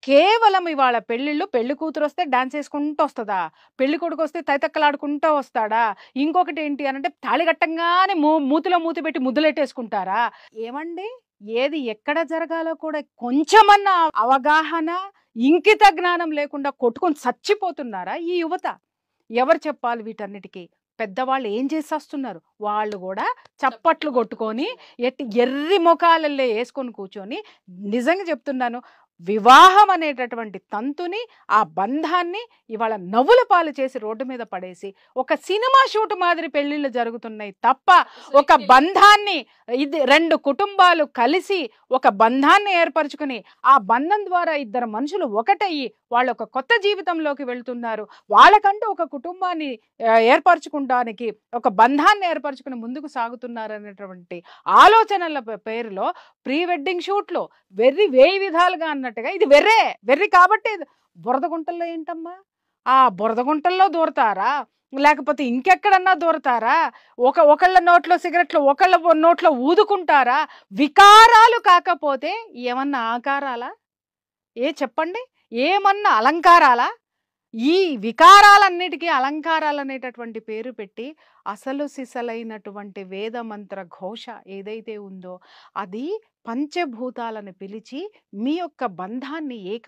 కేవలం ఇవాళ పెళ్ళిళ్ళు పెళ్లి కూతురు వస్తే డాన్స్ వేసుకుంటూ వస్తుందా, పెళ్లి కొడుకు వస్తే తైతక్కలాడుకుంటూ వస్తాడా, ఇంకొకటి ఏంటి అనంటే తాళి కట్టంగానే మూతిలో మూతి పెట్టి ముద్దులెట్టేసుకుంటారా? ఏమండి, ఏది ఎక్కడ జరగాలో కూడా కొంచెమన్నా అవగాహన ఇంకిత జ్ఞానం లేకుండా కొట్టుకొని చచ్చిపోతున్నారా ఈ యువత? ఎవరు చెప్పాలి వీటన్నిటికీ? పెద్దవాళ్ళు ఏం చేసేస్తున్నారు? వాళ్ళు కూడా చప్పట్లు కొట్టుకొని ఎర్రి ముఖాలల్లే వేసుకొని కూర్చొని, నిజంగా చెప్తున్నాను, వివాహం అనేటటువంటి తంతుని, ఆ బంధాన్ని ఇవాళ నవ్వుల పాలు చేసి రోడ్డు మీద పడేసి ఒక సినిమా షూట్ మాదిరి పెళ్లిళ్ళు జరుగుతున్నాయి తప్ప ఒక బంధాన్ని, ఇది రెండు కుటుంబాలు కలిసి ఒక బంధాన్ని ఏర్పరచుకుని ఆ బంధం ద్వారా ఇద్దరు మనుషులు ఒకటయ్యి వాళ్ళు ఒక కొత్త జీవితంలోకి వెళ్తున్నారు, వాళ్ళకంటూ ఒక కుటుంబాన్ని ఏర్పరచుకోవడానికి ఒక బంధాన్ని ఏర్పరచుకుని ముందుకు సాగుతున్నారు అనేటువంటి ఆలోచనల పేరులో ప్రీ వెడ్డింగ్ షూట్లో వేయి విధాలుగా అన్నట్టుగా ఇది వెర్రి కాబట్టి బురద గుంటల్లో ఏంటమ్మా? ఆ బురద గుంటల్లో దూరతారా, లేకపోతే ఇంకెక్కడన్నా దూరతారా? ఒకళ్ళ నోట్లో సిగరెట్లు ఒకళ్ళ నోట్లో ఊదుకుంటారా? వికారాలు కాకపోతే ఏమన్నా ఆకారాలా? చెప్పండి, ఏమన్నా అలంకారాలా? ఈ వికారాలన్నిటికీ అలంకారాలు అనేటటువంటి పేరు పెట్టి అసలు సిసలైనటువంటి వేదమంత్ర ఘోష ఏదైతే ఉందో అది పంచభూతాలను పిలిచి మీ యొక్క బంధాన్ని ఏకం